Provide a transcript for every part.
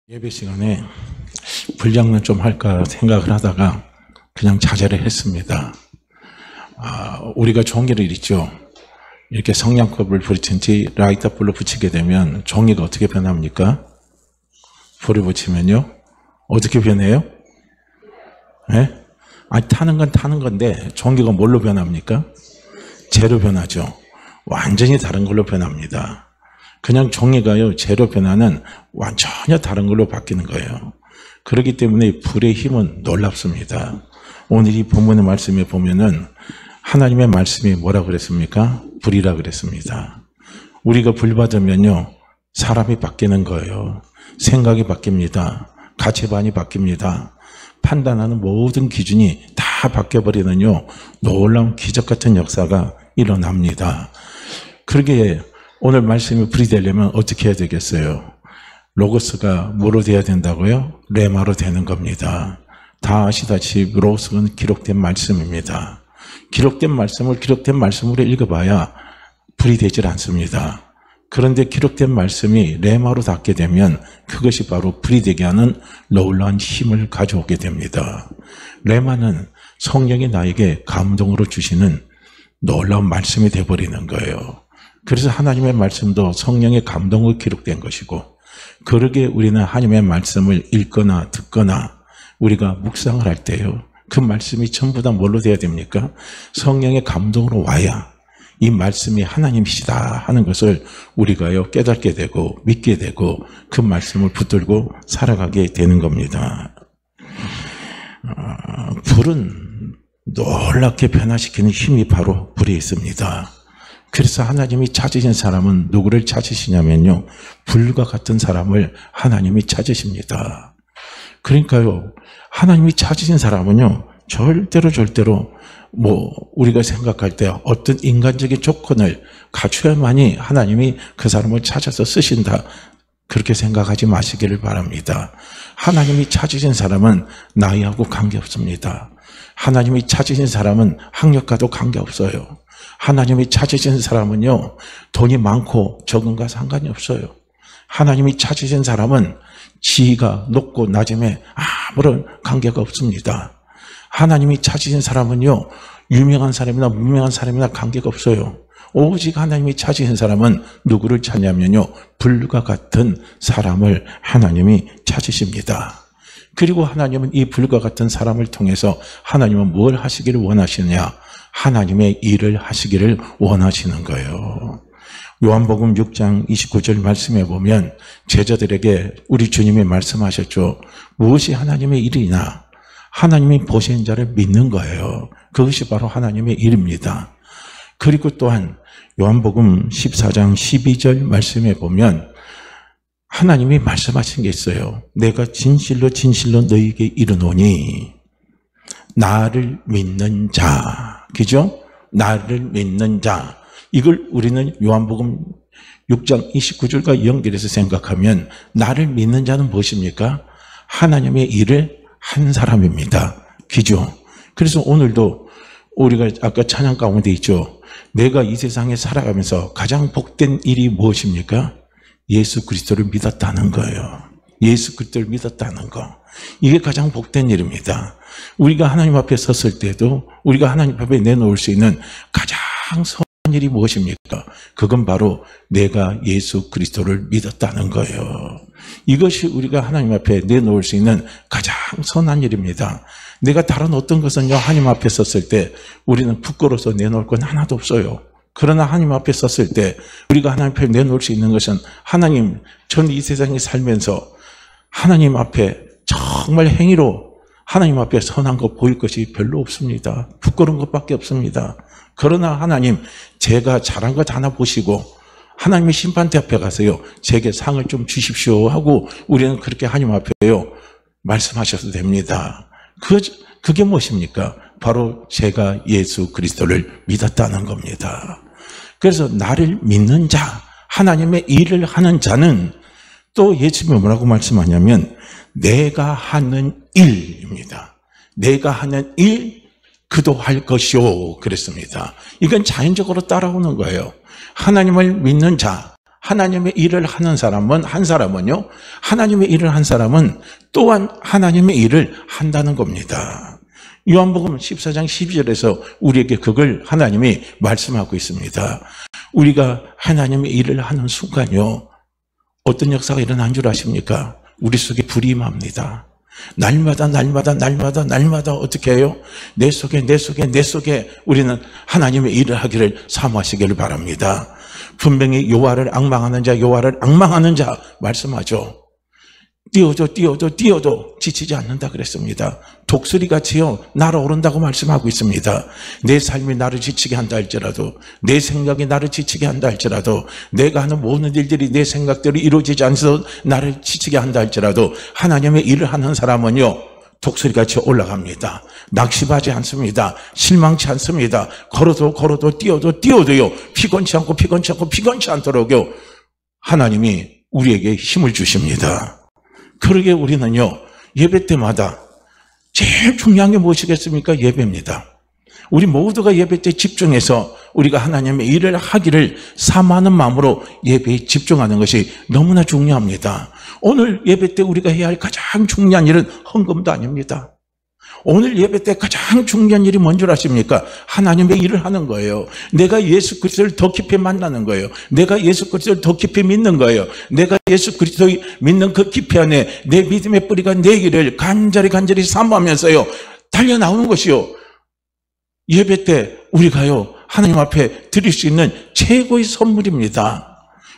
예배 시간에 분량은 좀 할까 생각을 하다가 그냥 자제를 했습니다. 우리가 종이를 있죠. 이렇게 성냥컵을 부딪힌 뒤 라이터 불로 붙이게 되면 종이가 어떻게 변합니까? 불을 붙이면요. 어떻게 변해요? 네? 타는 건 타는 건데 종이가 뭘로 변합니까? 재로 변하죠. 완전히 다른 걸로 변합니다. 그냥 종이가요, 재로 변화는 완전히 다른 걸로 바뀌는 거예요. 그렇기 때문에 불의 힘은 놀랍습니다. 오늘 이 본문의 말씀에 보면은 하나님의 말씀이 뭐라 그랬습니까? 불이라 그랬습니다. 우리가 불 받으면요, 사람이 바뀌는 거예요. 생각이 바뀝니다. 가치관이 바뀝니다. 판단하는 모든 기준이 다 바뀌어버리는요, 놀라운 기적 같은 역사가 일어납니다. 그러기에 오늘 말씀이 불이 되려면 어떻게 해야 되겠어요? 로고스가 뭐로 돼야 된다고요? 레마로 되는 겁니다. 다 아시다시피 로고스는 기록된 말씀입니다. 기록된 말씀을 기록된 말씀으로 읽어봐야 불이 되질 않습니다. 그런데 기록된 말씀이 레마로 닿게 되면 그것이 바로 불이 되게 하는 놀라운 힘을 가져오게 됩니다. 레마는 성령이 나에게 감동으로 주시는 놀라운 말씀이 되어버리는 거예요. 그래서 하나님의 말씀도 성령의 감동으로 기록된 것이고, 그러기에 우리는 하나님의 말씀을 읽거나 듣거나 우리가 묵상을 할 때요, 그 말씀이 전부 다 뭘로 돼야 됩니까? 성령의 감동으로 와야 이 말씀이 하나님이시다 하는 것을 우리가요 깨닫게 되고 믿게 되고 그 말씀을 붙들고 살아가게 되는 겁니다. 불은 놀랍게 변화시키는 힘이 바로 불에 있습니다. 그래서 하나님이 찾으신 사람은 누구를 찾으시냐면요, 불과 같은 사람을 하나님이 찾으십니다. 그러니까요, 하나님이 찾으신 사람은요, 절대로 우리가 생각할 때 어떤 인간적인 조건을 갖춰야만이 하나님이 그 사람을 찾아서 쓰신다, 그렇게 생각하지 마시기를 바랍니다. 하나님이 찾으신 사람은 나이하고 관계없습니다. 하나님이 찾으신 사람은 학력과도 관계없어요. 하나님이 찾으신 사람은요, 돈이 많고 적은과 상관이 없어요. 하나님이 찾으신 사람은 지위가 높고 낮음에 아무런 관계가 없습니다. 하나님이 찾으신 사람은요, 유명한 사람이나 무명한 사람이나 관계가 없어요. 오직 하나님이 찾으신 사람은 누구를 찾냐면요, 불과 같은 사람을 하나님이 찾으십니다. 그리고 하나님은 이 불과 같은 사람을 통해서 하나님은 뭘 하시기를 원하시느냐? 하나님의 일을 하시기를 원하시는 거예요. 요한복음 6장 29절 말씀에 보면 제자들에게 우리 주님이 말씀하셨죠. 무엇이 하나님의 일이냐? 하나님이 보신 자를 믿는 거예요. 그것이 바로 하나님의 일입니다. 그리고 또한 요한복음 14장 12절 말씀에 보면 하나님이 말씀하신 게 있어요. 내가 진실로 진실로 너희에게 이르노니 나를 믿는 자, 그죠? 나를 믿는 자. 이걸 우리는 요한복음 6장 29절과 연결해서 생각하면 나를 믿는 자는 무엇입니까? 하나님의 일을 한 사람입니다. 그죠? 그래서 오늘도 우리가 아까 찬양 가운데 있죠. 내가 이 세상에 살아가면서 가장 복된 일이 무엇입니까? 예수 그리스도를 믿었다는 거예요. 예수 그리스도를 믿었다는 거. 이게 가장 복된 일입니다. 우리가 하나님 앞에 섰을 때도 우리가 하나님 앞에 내놓을 수 있는 가장 선한 일이 무엇입니까? 그건 바로 내가 예수 그리스도를 믿었다는 거예요. 이것이 우리가 하나님 앞에 내놓을 수 있는 가장 선한 일입니다. 내가 다른 어떤 것은요, 하나님 앞에 섰을 때 우리는 부끄러워서 내놓을 건 하나도 없어요. 그러나 하나님 앞에 섰을 때 우리가 하나님 앞에 내놓을 수 있는 것은 하나님, 전 이 세상에 살면서 하나님 앞에 정말 행위로 하나님 앞에 선한 거 보일 것이 별로 없습니다. 부끄러운 것밖에 없습니다. 그러나 하나님, 제가 잘한 것 하나 보시고 하나님의 심판대 앞에 가서요, 제게 상을 좀 주십시오 하고 우리는 그렇게 하나님 앞에요 말씀하셔도 됩니다. 그게 무엇입니까? 바로 제가 예수 그리스도를 믿었다는 겁니다. 그래서 나를 믿는 자, 하나님의 일을 하는 자는 또 예수님이 뭐라고 말씀하냐면 내가 하는 일입니다. 내가 하는 일 그도 할 것이요 그랬습니다. 이건 자연적으로 따라오는 거예요. 하나님을 믿는 자, 하나님의 일을 하는 사람은, 하나님의 일을 한 사람은 또한 하나님의 일을 한다는 겁니다. 요한복음 14장 12절에서 우리에게 그걸 하나님이 말씀하고 있습니다. 우리가 하나님의 일을 하는 순간요, 어떤 역사가 일어난 줄 아십니까? 우리 속에 불이 임합니다. 날마다 어떻게 해요? 내 속에 우리는 하나님의 일을 하기를 사모하시기를 바랍니다. 분명히 여호와를 앙망하는 자 말씀하죠. 뛰어도 지치지 않는다 그랬습니다. 독수리같이요 날아오른다고 말씀하고 있습니다. 내 삶이 나를 지치게 한다 할지라도, 내 생각이 나를 지치게 한다 할지라도, 내가 하는 모든 일들이 내 생각대로 이루어지지 않아서 나를 지치게 한다 할지라도, 하나님의 일을 하는 사람은요 독수리같이 올라갑니다. 낙심하지 않습니다. 실망치 않습니다. 걸어도 뛰어도요 피곤치 않도록요 하나님이 우리에게 힘을 주십니다. 그러게 우리는요 예배 때마다 제일 중요한 게 무엇이겠습니까? 예배입니다. 우리 모두가 예배 때 집중해서 우리가 하나님의 일을 하기를 사모하는 마음으로 예배에 집중하는 것이 너무나 중요합니다. 오늘 예배 때 우리가 해야 할 가장 중요한 일은 헌금도 아닙니다. 오늘 예배 때 가장 중요한 일이 뭔 줄 아십니까? 하나님의 일을 하는 거예요. 내가 예수 그리스도를 더 깊이 만나는 거예요. 내가 예수 그리스도를 더 깊이 믿는 거예요. 내가 예수 그리스도를 믿는 그 깊이 안에 내 믿음의 뿌리가 내 길을 간절히 사모하면서요 달려나오는 것이요. 예배 때 우리가요 하나님 앞에 드릴 수 있는 최고의 선물입니다.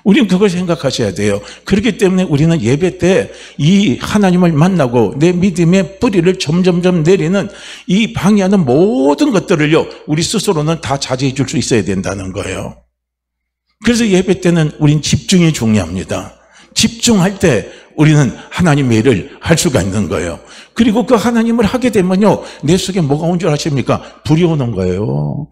우리는 그걸 생각하셔야 돼요. 그렇기 때문에 우리는 예배 때 이 하나님을 만나고 내 믿음의 뿌리를 점점 내리는 이 방해하는 모든 것들을요 우리 스스로는 다 자제해 줄 수 있어야 된다는 거예요. 그래서 예배 때는 우린 집중이 중요합니다. 집중할 때 우리는 하나님의 일을 할 수가 있는 거예요. 그리고 그 하나님을 하게 되면요 내 속에 뭐가 온 줄 아십니까? 불이 오는 거예요.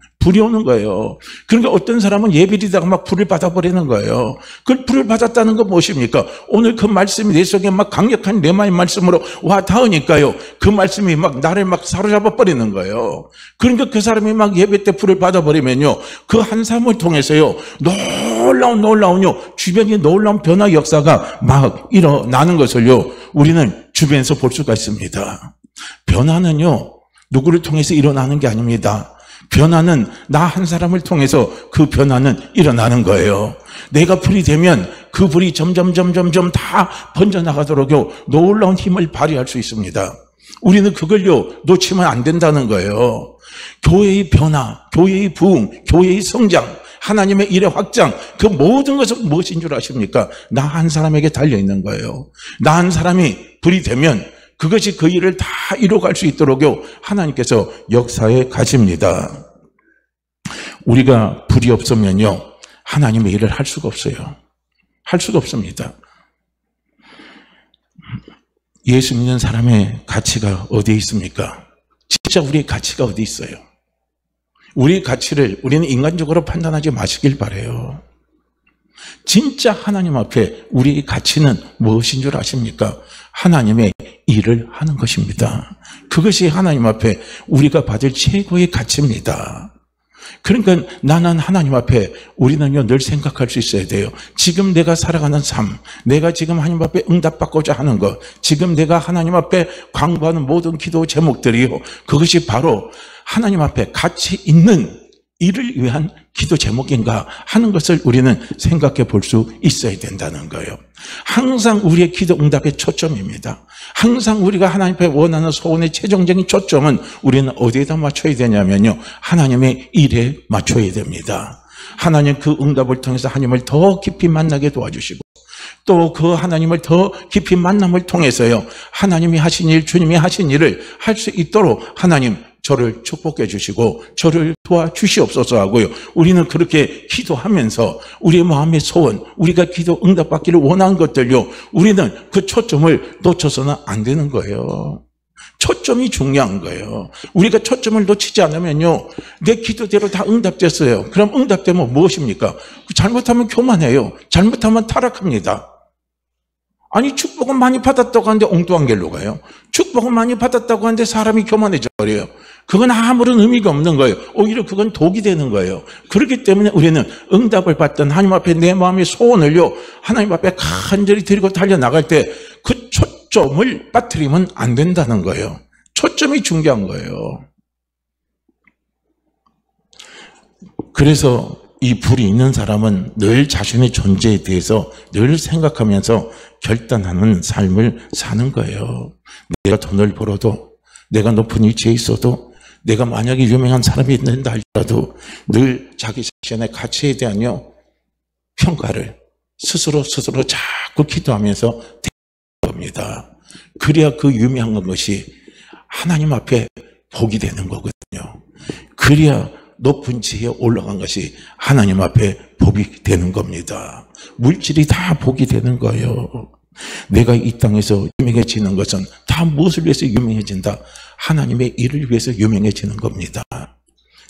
그러니까 어떤 사람은 예배 드리다가 막 불을 받아버리는 거예요. 그 불을 받았다는 건 무엇입니까? 오늘 그 말씀이 내 속에 막 강력한 레마의 말씀으로 와 닿으니까요 그 말씀이 막 나를 막 사로잡아 버리는 거예요. 그러니까 그 사람이 막 예배 때 불을 받아버리면요 그 한 사람을 통해서요 놀라운요 주변에 놀라운 변화 역사가 막 일어나는 것을요 우리는 주변에서 볼 수가 있습니다. 변화는요 누구를 통해서 일어나는 게 아닙니다. 변화는 나 한 사람을 통해서 그 변화는 일어나는 거예요. 내가 불이 되면 그 불이 점점 다 번져나가도록요 놀라운 힘을 발휘할 수 있습니다. 우리는 그걸요 놓치면 안 된다는 거예요. 교회의 변화, 교회의 부흥, 교회의 성장, 하나님의 일의 확장, 그 모든 것은 무엇인 줄 아십니까? 나 한 사람에게 달려있는 거예요. 나 한 사람이 불이 되면 그것이 그 일을 다 이뤄갈 수 있도록요 하나님께서 역사에 가십니다. 우리가 불이 없으면요 하나님의 일을 할 수가 없어요. 할 수가 없습니다. 예수 믿는 사람의 가치가 어디에 있습니까? 진짜 우리의 가치가 어디 있어요? 우리의 가치를 우리는 인간적으로 판단하지 마시길 바라요. 진짜 하나님 앞에 우리의 가치는 무엇인 줄 아십니까? 하나님의 일을 하는 것입니다. 그것이 하나님 앞에 우리가 받을 최고의 가치입니다. 그러니까 나는 하나님 앞에 우리는요 늘 생각할 수 있어야 돼요. 지금 내가 살아가는 삶, 내가 지금 하나님 앞에 응답받고자 하는 것, 지금 내가 하나님 앞에 광고하는 모든 기도 제목들이요 그것이 바로 하나님 앞에 가치 있는 일을 위한 기도 제목인가 하는 것을 우리는 생각해 볼 수 있어야 된다는 거예요. 항상 우리의 기도 응답의 초점입니다. 항상 우리가 하나님 앞에 원하는 소원의 최종적인 초점은 우리는 어디에다 맞춰야 되냐면요 하나님의 일에 맞춰야 됩니다. 하나님 그 응답을 통해서 하나님을 더 깊이 만나게 도와주시고 또 그 하나님을 더 깊이 만남을 통해서요 하나님이 하신 일, 주님이 하신 일을 할 수 있도록 하나님 저를 축복해 주시고 저를 도와주시옵소서 하고요. 우리는 그렇게 기도하면서 우리의 마음의 소원, 우리가 기도 응답받기를 원하는 것들요 우리는 그 초점을 놓쳐서는 안 되는 거예요. 초점이 중요한 거예요. 우리가 초점을 놓치지 않으면요 내 기도대로 다 응답됐어요. 그럼 응답되면 무엇입니까? 잘못하면 교만해요. 잘못하면 타락합니다. 아니 축복은 많이 받았다고 하는데 엉뚱한 길로 가요. 축복은 많이 받았다고 하는데 사람이 교만해져 버려요. 그건 아무런 의미가 없는 거예요. 오히려 그건 독이 되는 거예요. 그렇기 때문에 우리는 응답을 받던 하나님 앞에 내 마음의 소원을요, 하나님 앞에 간절히 드리고 달려나갈 때 그 초점을 빠뜨리면 안 된다는 거예요. 초점이 중요한 거예요. 그래서 이 불이 있는 사람은 늘 자신의 존재에 대해서 늘 생각하면서 결단하는 삶을 사는 거예요. 내가 돈을 벌어도, 내가 높은 위치에 있어도, 내가 만약에 유명한 사람이 된다 할지라도 늘 자기 자신의 가치에 대한 평가를 스스로 자꾸 기도하면서 되는 겁니다. 그래야 그 유명한 것이 하나님 앞에 복이 되는 거거든요. 그래야 높은 지혜에 올라간 것이 하나님 앞에 복이 되는 겁니다. 물질이 다 복이 되는 거예요. 내가 이 땅에서 유명해지는 것은 다 무엇을 위해서 유명해진다? 하나님의 일을 위해서 유명해지는 겁니다.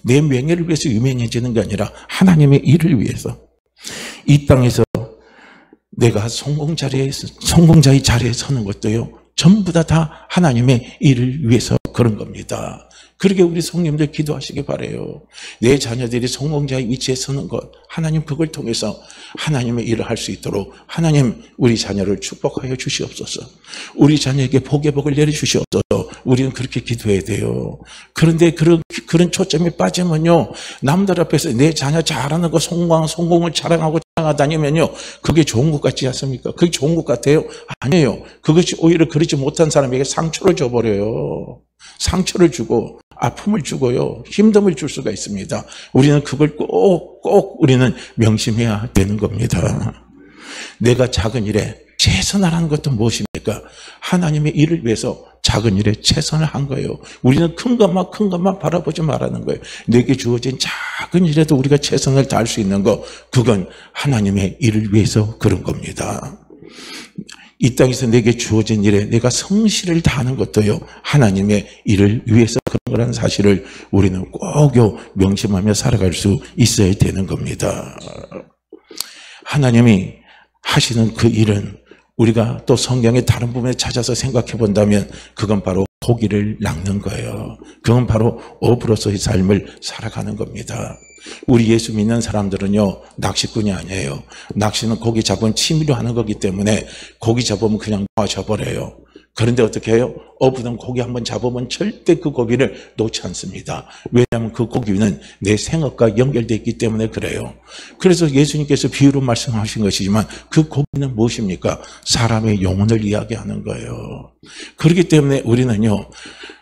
내 명예를 위해서 유명해지는 게 아니라 하나님의 일을 위해서. 이 땅에서 내가 성공자의 자리에 서는 것도요, 전부 다 하나님의 일을 위해서 그런 겁니다. 그러게 우리 성님들 기도하시기 바라요. 내 자녀들이 성공자의 위치에 서는 것, 하나님 그걸 통해서 하나님의 일을 할 수 있도록 하나님 우리 자녀를 축복하여 주시옵소서. 우리 자녀에게 복의 복을 내려주시옵소서. 우리는 그렇게 기도해야 돼요. 그런데 그런 초점이 빠지면요, 남들 앞에서 내 자녀 잘하는 거 성공을 자랑하고 다니면요, 그게 좋은 것 같지 않습니까? 그게 좋은 것 같아요? 아니에요. 그것이 오히려 그러지 못한 사람에게 상처를 줘버려요. 상처를 주고 아픔을 주고요, 힘듦을 줄 수가 있습니다. 우리는 그걸 꼭 우리는 명심해야 되는 겁니다. 내가 작은 일에 최선을 하는 것도 무엇입니까? 하나님의 일을 위해서 작은 일에 최선을 한 거예요. 우리는 큰 것만 바라보지 말라는 거예요. 내게 주어진 작은 일에도 우리가 최선을 다할 수 있는 거, 그건 하나님의 일을 위해서 그런 겁니다. 이 땅에서 내게 주어진 일에 내가 성실을 다하는 것도요, 하나님의 일을 위해서 그런 거라는 사실을 우리는 꼭 명심하며 살아갈 수 있어야 되는 겁니다. 하나님이 하시는 그 일은 우리가 또 성경의 다른 부분에 찾아서 생각해 본다면 그건 바로 고기를 낚는 거예요. 그건 바로 어부로서의 삶을 살아가는 겁니다. 우리 예수 믿는 사람들은요, 낚시꾼이 아니에요. 낚시는 고기 잡은 취미로 하는 거기 때문에 고기 잡으면 그냥 놔줘버려요. 그런데 어떻게 해요? 어부는 고기 한번 잡으면 절대 그 고기를 놓지 않습니다. 왜냐하면 그 고기는 내 생업과 연결되어 있기 때문에 그래요. 그래서 예수님께서 비유로 말씀하신 것이지만 그 고기는 무엇입니까? 사람의 영혼을 이야기하는 거예요. 그렇기 때문에 우리는요,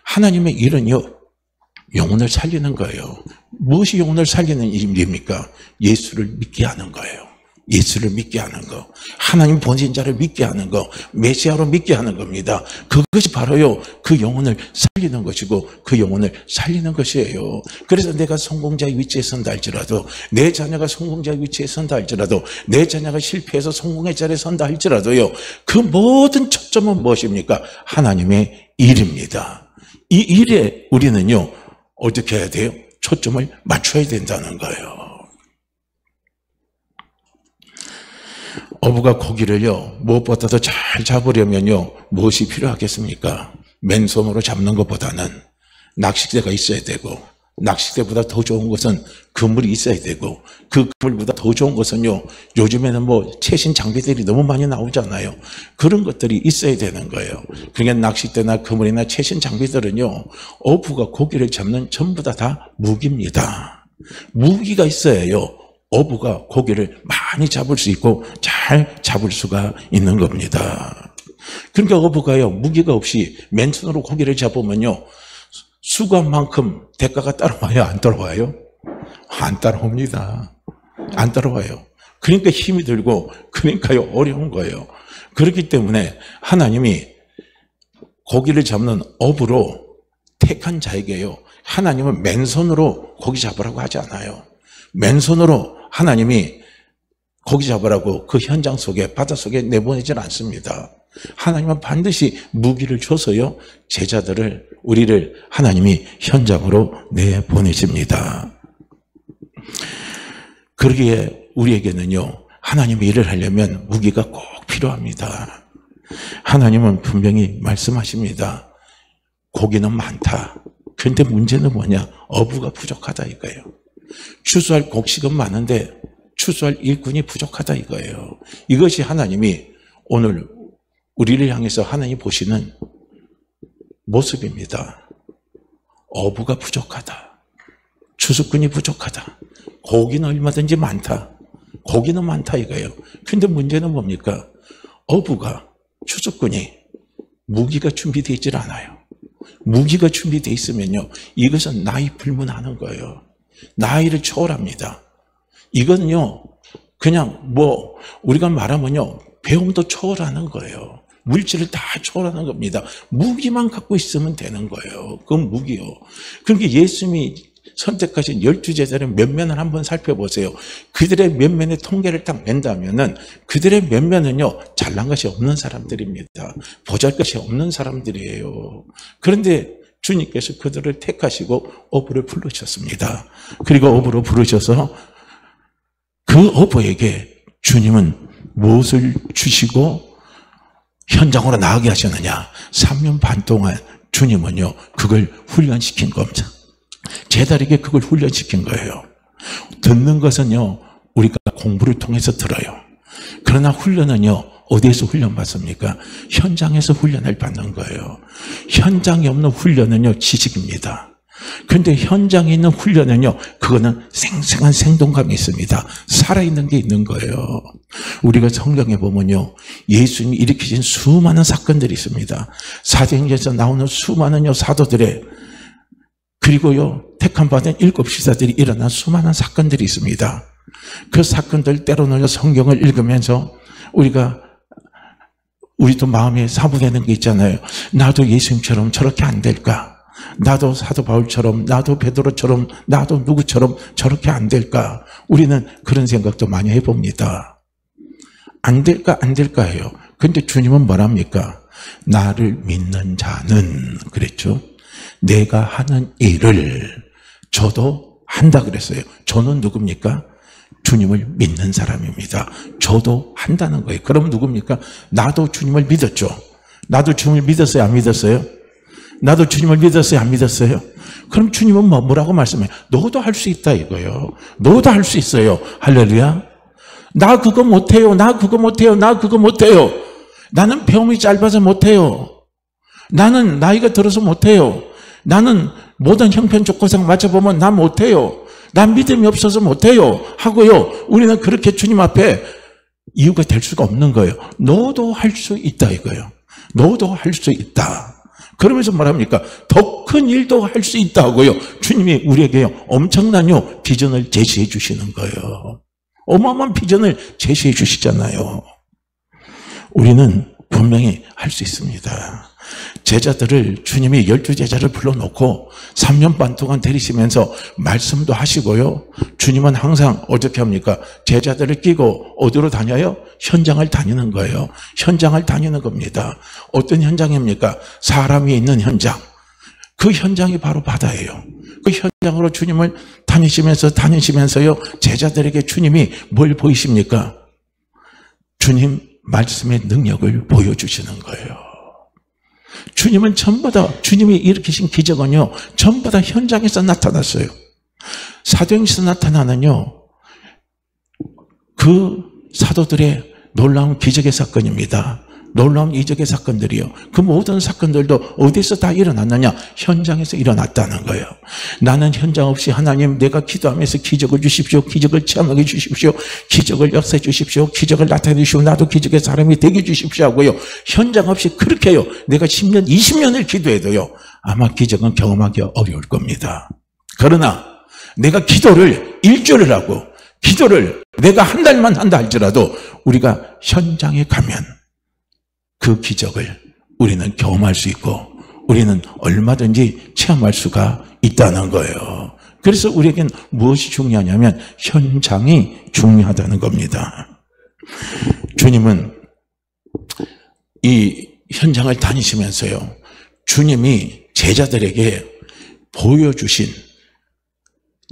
하나님의 일은요, 영혼을 살리는 거예요. 무엇이 영혼을 살리는 일입니까? 예수를 믿게 하는 거예요. 예수를 믿게 하는 거, 하나님 본신자를 믿게 하는 거, 메시아로 믿게 하는 겁니다. 그것이 바로요, 그 영혼을 살리는 것이고 그 영혼을 살리는 것이에요. 그래서 내가 성공자의 위치에 선다 할지라도, 내 자녀가 성공자의 위치에 선다 할지라도, 내 자녀가 실패해서 성공의 자리에 선다 할지라도요, 그 모든 초점은 무엇입니까? 하나님의 일입니다. 이 일에 우리는요, 어떻게 해야 돼요? 초점을 맞춰야 된다는 거예요. 어부가 고기를요, 무엇보다도 잘 잡으려면요, 무엇이 필요하겠습니까? 맨손으로 잡는 것보다는 낚싯대가 있어야 되고, 낚싯대보다 더 좋은 것은 그물이 있어야 되고, 그 그물보다 더 좋은 것은요, 요즘에는 최신 장비들이 너무 많이 나오잖아요. 그런 것들이 있어야 되는 거예요. 그러니까 낚싯대나 그물이나 최신 장비들은요, 어부가 고기를 잡는 전부 다 무기입니다. 무기가 있어야요, 어부가 고기를 많이 잡을 수 있고 잘 잡을 수가 있는 겁니다. 그러니까 어부가요, 무기가 없이 맨손으로 고기를 잡으면요, 수고한만큼 대가가 따라와요? 안 따라와요? 안 따라옵니다. 안 따라와요. 그러니까 힘이 들고, 그러니까요, 어려운 거예요. 그렇기 때문에 하나님이 고기를 잡는 어부로 택한 자에게요, 하나님은 맨손으로 고기 잡으라고 하지 않아요. 맨손으로 하나님이 고기 잡으라고 그 현장 속에, 바닷속에 내보내질 않습니다. 하나님은 반드시 무기를 줘서요, 제자들을, 우리를 하나님이 현장으로 내보내십니다. 그러기에 우리에게는요, 하나님의 일을 하려면 무기가 꼭 필요합니다. 하나님은 분명히 말씀하십니다. 고기는 많다. 그런데 문제는 뭐냐? 어부가 부족하다 이거예요. 추수할 곡식은 많은데 추수할 일꾼이 부족하다 이거예요. 이것이 하나님이 오늘 우리를 향해서 하나님이 보시는 모습입니다. 어부가 부족하다. 추수꾼이 부족하다. 고기는 얼마든지 많다. 고기는 많다 이거예요. 근데 문제는 뭡니까? 어부가, 추수꾼이 무기가 준비되어 있질 않아요. 무기가 준비되어 있으면요, 이것은 나이 불문하는 거예요. 나이를 초월합니다. 이거는요, 그냥 우리가 말하면요, 배움도 초월하는 거예요. 물질을 다 초월하는 겁니다. 무기만 갖고 있으면 되는 거예요. 그건 무기요. 그러니까 예수님이 선택하신 12제자를 면면을 한번 살펴보세요. 그들의 면면의 통계를 딱 낸다면은 그들의 면면은요, 잘난 것이 없는 사람들입니다. 보잘것이 없는 사람들이에요. 그런데 주님께서 그들을 택하시고 어부를 부르셨습니다. 그리고 어부로 부르셔서 그 어부에게 주님은 무엇을 주시고 현장으로 나가게 하셨느냐? 3년 반 동안 주님은요, 그걸 훈련시킨 겁니다. 제자에게 그걸 훈련시킨 거예요. 듣는 것은요, 우리가 공부를 통해서 들어요. 그러나 훈련은요, 어디에서 훈련받습니까? 현장에서 훈련을 받는 거예요. 현장에 없는 훈련은요, 지식입니다. 그런데 현장에 있는 훈련은요, 그거는 생생한 생동감이 있습니다. 살아있는 게 있는 거예요. 우리가 성경에 보면요, 예수님이 일으키신 수많은 사건들이 있습니다. 사도행전에서 나오는 수많은 사도들의, 그리고요, 택함 받은 7지사들이 일어난 수많은 사건들이 있습니다. 그 사건들 때로는 성경을 읽으면서 우리도 마음에 사부되는 게 있잖아요. 나도 예수님처럼 저렇게 안 될까? 나도 사도 바울처럼, 나도 베드로처럼, 나도 누구처럼 저렇게 안 될까? 우리는 그런 생각도 많이 해봅니다. 안 될까, 안 될까예요. 근데 주님은 뭐랍니까? 나를 믿는 자는, 그랬죠. 내가 하는 일을 저도 한다 그랬어요. 저는 누굽니까? 주님을 믿는 사람입니다. 저도 한다는 거예요. 그럼 누굽니까? 나도 주님을 믿었죠. 나도 주님을 믿었어요? 안 믿었어요? 나도 주님을 믿었어요? 안 믿었어요? 그럼 주님은 뭐라고 말씀해요? 너도 할 수 있다 이거예요. 너도 할 수 있어요. 할렐루야. 나 그거 못해요. 나 그거 못해요. 나 그거 못해요. 나는 배움이 짧아서 못해요. 나는 나이가 들어서 못해요. 나는 모든 형편 조건상 맞춰보면 나 못해요. 난 믿음이 없어서 못해요. 하고요, 우리는 그렇게 주님 앞에 이유가 될 수가 없는 거예요. 너도 할 수 있다 이거예요. 너도 할 수 있다. 그러면서 말합니까? 더 큰 일도 할 수 있다고요. 주님이 우리에게 엄청난 비전을 제시해 주시는 거예요. 어마어마한 비전을 제시해 주시잖아요. 우리는 분명히 할 수 있습니다. 제자들을, 주님이 12제자를 불러놓고 3년 반 동안 데리시면서 말씀도 하시고요. 주님은 항상 어떻게 합니까? 제자들을 끼고 어디로 다녀요? 현장을 다니는 거예요. 현장을 다니는 겁니다. 어떤 현장입니까? 사람이 있는 현장. 그 현장이 바로 바다예요. 그 현장으로 주님을 다니시면서요. 제자들에게 주님이 뭘 보이십니까? 주님 말씀의 능력을 보여주시는 거예요. 주님은 전부 다, 주님이 일으키신 기적은요, 전부 다 현장에서 나타났어요. 사도행전에서 나타나는요, 그 사도들의 놀라운 기적의 사건입니다. 놀라운 이적의 사건들이요. 그 모든 사건들도 어디서 다 일어났느냐? 현장에서 일어났다는 거예요. 나는 현장 없이 하나님, 내가 기도하면서 기적을 주십시오. 기적을 체험하게 주십시오. 기적을 역사해 주십시오. 기적을 나타내 주시고 나도 기적의 사람이 되게 주십시오 하고요. 현장 없이 그렇게 해요. 내가 10년, 20년을 기도해도요, 아마 기적은 경험하기 어려울 겁니다. 그러나 내가 기도를 일주일을 하고 기도를 내가 한 달만 한다 할지라도 우리가 현장에 가면 그 기적을 우리는 경험할 수 있고 우리는 얼마든지 체험할 수가 있다는 거예요. 그래서 우리에겐 무엇이 중요하냐면 현장이 중요하다는 겁니다. 주님은 이 현장을 다니시면서요, 주님이 제자들에게 보여주신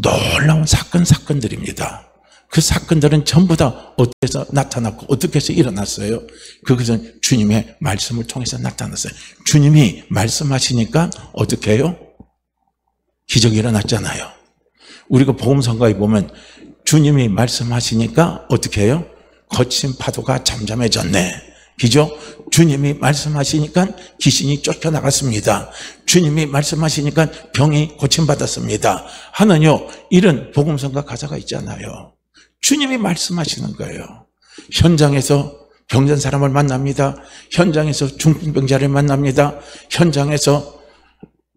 놀라운 사건들입니다. 그 사건들은 전부 다 어디서 나타났고 어떻게 해서 일어났어요? 그것은 주님의 말씀을 통해서 나타났어요. 주님이 말씀하시니까 어떻게 해요? 기적이 일어났잖아요. 우리가 복음성가에 보면 주님이 말씀하시니까 어떻게 해요? 거친 파도가 잠잠해졌네. 그죠? 주님이 말씀하시니까 귀신이 쫓겨나갔습니다. 주님이 말씀하시니까 병이 고침받았습니다. 하는요, 이런 복음성가 가사가 있잖아요. 주님이 말씀하시는 거예요. 현장에서 병든 사람을 만납니다. 현장에서 중풍병자를 만납니다. 현장에서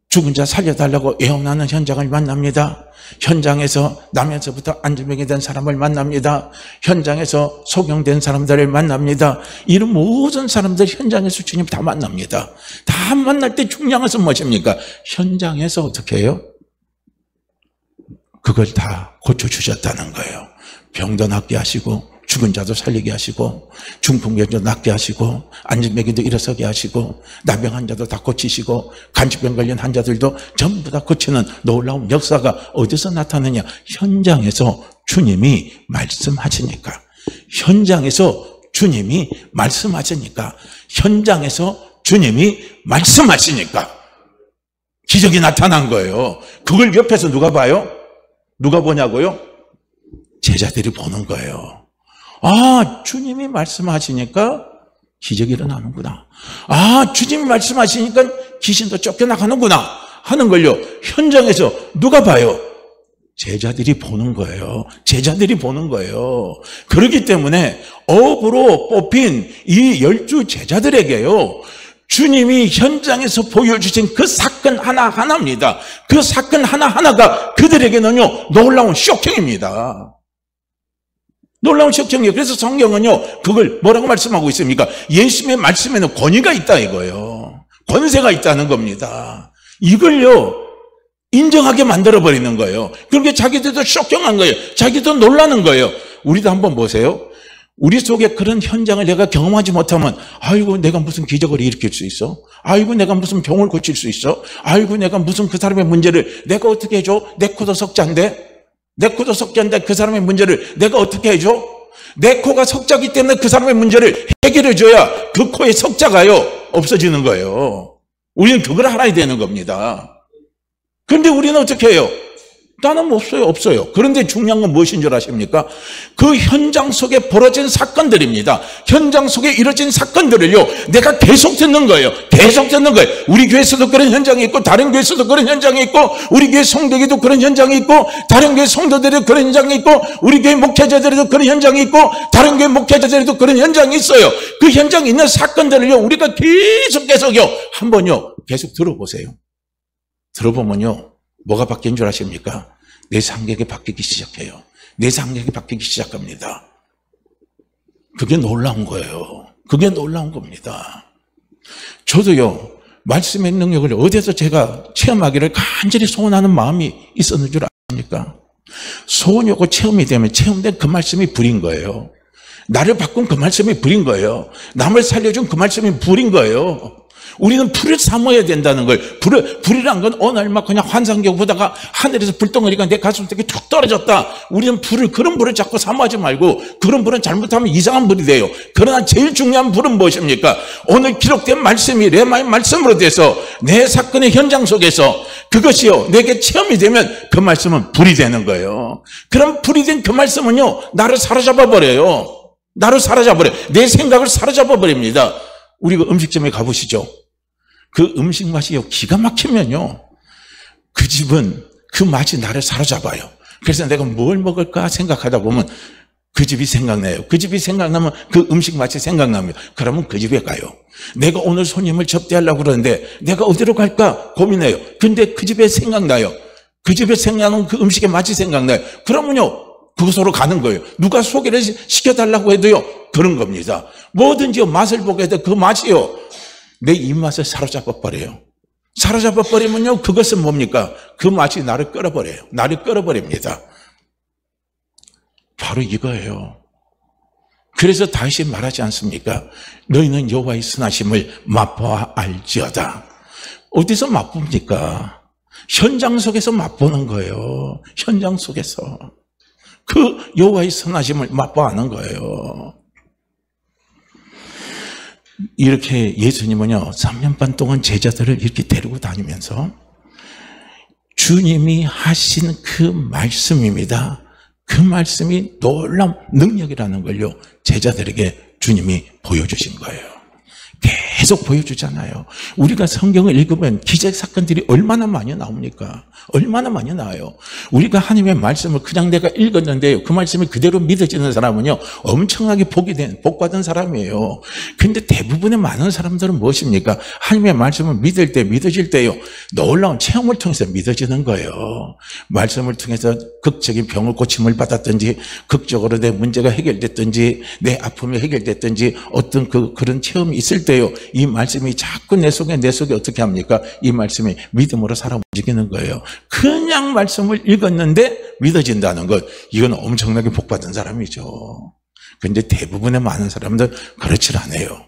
죽은 자 살려달라고 애원하는 현장을 만납니다. 현장에서 나면서부터 안진병이 된 사람을 만납니다. 현장에서 소경된 사람들을 만납니다. 이런 모든 사람들 현장에서 주님 다 만납니다. 다 만날 때 중요한 것은 무엇입니까? 현장에서 어떻게 해요? 그걸 다 고쳐주셨다는 거예요. 병도 낫게 하시고 죽은 자도 살리게 하시고 중풍병도 낫게 하시고 안진병도 일어서게 하시고 나병 환자도 다 고치시고 간질병 걸린 환자들도 전부 다 고치는 놀라운 역사가 어디서 나타나냐? 현장에서 주님이 말씀하시니까. 현장에서 주님이 말씀하시니까. 현장에서 주님이 말씀하시니까 기적이 나타난 거예요. 그걸 옆에서 누가 봐요? 누가 보냐고요? 제자들이 보는 거예요. 아, 주님이 말씀하시니까 기적이 일어나는구나. 아, 주님이 말씀하시니까 귀신도 쫓겨나가는구나 하는 걸요, 현장에서 누가 봐요? 제자들이 보는 거예요. 제자들이 보는 거예요. 그렇기 때문에 업으로 뽑힌 이 12 제자들에게요, 주님이 현장에서 보여주신 그 사건 하나하나입니다. 그 사건 하나하나가 그들에게는요, 놀라운 쇼킹입니다. 놀라운 쇼킹이에요. 그래서 성경은요, 그걸 뭐라고 말씀하고 있습니까? 예수님의 말씀에는 권위가 있다 이거예요. 권세가 있다는 겁니다. 이걸요, 인정하게 만들어버리는 거예요. 그렇게 자기들도 쇼킹한 거예요. 자기도 놀라는 거예요. 우리도 한번 보세요. 우리 속에 그런 현장을 내가 경험하지 못하면, 아이고, 내가 무슨 기적을 일으킬 수 있어? 아이고, 내가 무슨 병을 고칠 수 있어? 아이고, 내가 무슨 그 사람의 문제를 내가 어떻게 해줘? 내 코도 석자인데? 내 코도 석자인데 그 사람의 문제를 내가 어떻게 해줘? 내 코가 석자기 때문에 그 사람의 문제를 해결해줘야 그 코의 석자가요, 없어지는 거예요. 우리는 그걸 알아야 되는 겁니다. 그런데 우리는 어떻게 해요? 나는 없어요. 그런데 중요한 건 무엇인 줄 아십니까? 그 현장 속에 벌어진 사건들입니다. 현장 속에 이뤄진 사건들을요, 내가 계속 듣는 거예요. 계속 듣는 거예요. 우리 교회에서도 그런 현장이 있고, 다른 교회에서도 그런 현장이 있고, 우리 교회 성도에게도 그런 현장이 있고, 다른 교회 성도들에도 그런 현장이 있고, 우리 교회 목회자들에도 그런 현장이 있고, 다른 교회 목회자들에도 그런 현장이 있어요. 그 현장에 있는 사건들을요, 우리가 계속요, 한번요, 계속 들어보세요. 들어보면요, 뭐가 바뀐 줄 아십니까? 내 생각이 바뀌기 시작해요. 내 생각이 바뀌기 시작합니다. 그게 놀라운 거예요. 그게 놀라운 겁니다. 저도요, 말씀의 능력을 어디서 제가 체험하기를 간절히 소원하는 마음이 있었는 줄 아십니까? 소원이고 체험이 되면 체험된 그 말씀이 불인 거예요. 나를 바꾼 그 말씀이 불인 거예요. 남을 살려준 그 말씀이 불인 거예요. 우리는 불을 삼아야 된다는 걸. 불이란 건 어느 날 막 그냥 환상경 보다가 하늘에서 불덩어리가 내 가슴 속에 툭 떨어졌다. 우리는 그런 불을 자꾸 삼아하지 말고, 그런 불은 잘못하면 이상한 불이 돼요. 그러나 제일 중요한 불은 무엇입니까? 오늘 기록된 말씀이 레마의 말씀으로 돼서 내 사건의 현장 속에서 그것이요, 내게 체험이 되면 그 말씀은 불이 되는 거예요. 그럼 불이 된 그 말씀은요, 나를 사로잡아 버려요. 나를 사로잡아 버려요. 내 생각을 사로잡아 버립니다. 우리가 음식점에 가보시죠. 그 음식 맛이 기가 막히면요, 그 집은 그 맛이 나를 사로잡아요. 그래서 내가 뭘 먹을까 생각하다 보면 그 집이 생각나요. 그 집이 생각나면 그 음식 맛이 생각납니다. 그러면 그 집에 가요. 내가 오늘 손님을 접대하려고 그러는데 내가 어디로 갈까 고민해요. 근데 그 집에 생각나요. 그 집에 생각나는 그 음식의 맛이 생각나요. 그러면요, 그곳으로 가는 거예요. 누가 소개를 시켜달라고 해도요, 그런 겁니다. 뭐든지요, 맛을 보게 해도 그 맛이요, 내 입맛을 사로잡아 버려요. 사로잡아 버리면요, 그것은 뭡니까? 그 맛이 나를 끌어버려요. 나를 끌어버립니다. 바로 이거예요. 그래서 다시 말하지 않습니까? 너희는 여호와의 선하심을 맛보아 알지어다. 어디서 맛봅니까? 현장 속에서 맛보는 거예요. 현장 속에서. 그 여호와의 선하심을 맛보아 아는 거예요. 이렇게 예수님은요, 3년 반 동안 제자들을 이렇게 데리고 다니면서 주님이 하신 그 말씀입니다. 그 말씀이 놀라운 능력이라는 걸요, 제자들에게 주님이 보여주신 거예요. 계속 보여주잖아요. 우리가 성경을 읽으면 기적 사건들이 얼마나 많이 나옵니까? 얼마나 많이 나와요. 우리가 하나님의 말씀을 그냥 내가 읽었는데요, 그 말씀이 그대로 믿어지는 사람은요, 엄청나게 복받은 사람이에요. 근데 대부분의 많은 사람들은 무엇입니까? 하나님의 말씀을 믿어질 때요, 놀라운 체험을 통해서 믿어지는 거예요. 말씀을 통해서 극적인 병을 고침을 받았든지, 극적으로 내 문제가 해결됐든지, 내 아픔이 해결됐든지, 어떤 그런 체험이 있을 때요, 이 말씀이 자꾸 내 속에 어떻게 합니까? 이 말씀이 믿음으로 살아 움직이는 거예요. 그냥 말씀을 읽었는데 믿어진다는 것, 이건 엄청나게 복받은 사람이죠. 그런데 대부분의 많은 사람들 그렇지 않아요.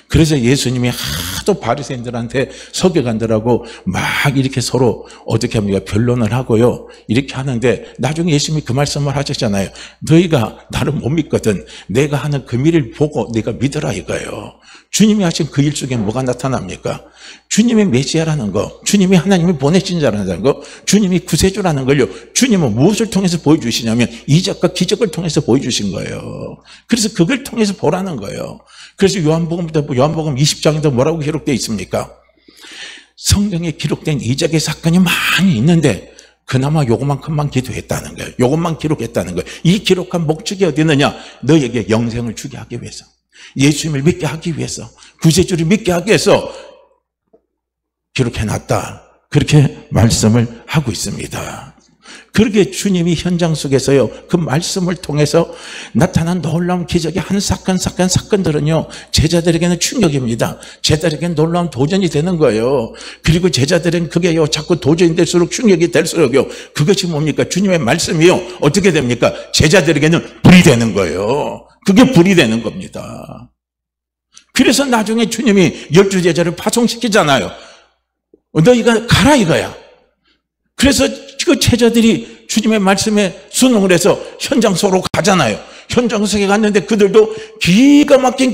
그래서 예수님이 하도 바리새인들한테 서기관들하고 막 이렇게 서로 어떻게 합니까? 변론을 하고요, 이렇게 하는데 나중에 예수님이 그 말씀을 하셨잖아요. 너희가 나를 못 믿거든 내가 하는 그 일을 보고 네가 믿으라 이거예요. 주님이 하신 그 일 속에 뭐가 나타납니까? 주님의 메시아라는 거, 주님이 하나님이 보내신 자라는 거, 주님이 구세주라는 걸요, 주님은 무엇을 통해서 보여주시냐면 이적과 기적을 통해서 보여주신 거예요. 그래서 그걸 통해서 보라는 거예요. 그래서 요한복음 20장에도 뭐라고 기록되어 있습니까? 성경에 기록된 이적의 사건이 많이 있는데 그나마 요것만큼만 기도했다는 거예요. 요것만 기록했다는 거예요. 이 기록한 목적이 어디 있느냐? 너에게 영생을 주게 하기 위해서, 예수님을 믿게 하기 위해서, 구세주를 믿게 하기 위해서 기록해놨다, 그렇게 말씀을 하고 있습니다. 그렇게 주님이 현장 속에서요, 그 말씀을 통해서 나타난 놀라운 기적의 한 사건들은요, 제자들에게는 충격입니다. 제자들에게는 놀라운 도전이 되는 거예요. 그리고 제자들은 그게요, 자꾸 도전이 될수록 충격이 될수록요, 그것이 뭡니까? 주님의 말씀이요, 어떻게 됩니까? 제자들에게는 불이 되는 거예요. 그게 불이 되는 겁니다. 그래서 나중에 주님이 12 제자를 파송시키잖아요. 너희가 가라 이거야. 그래서 그 제자들이 주님의 말씀에 순응을 해서 현장 속으로 가잖아요. 현장 속에 갔는데 그들도 기가 막힌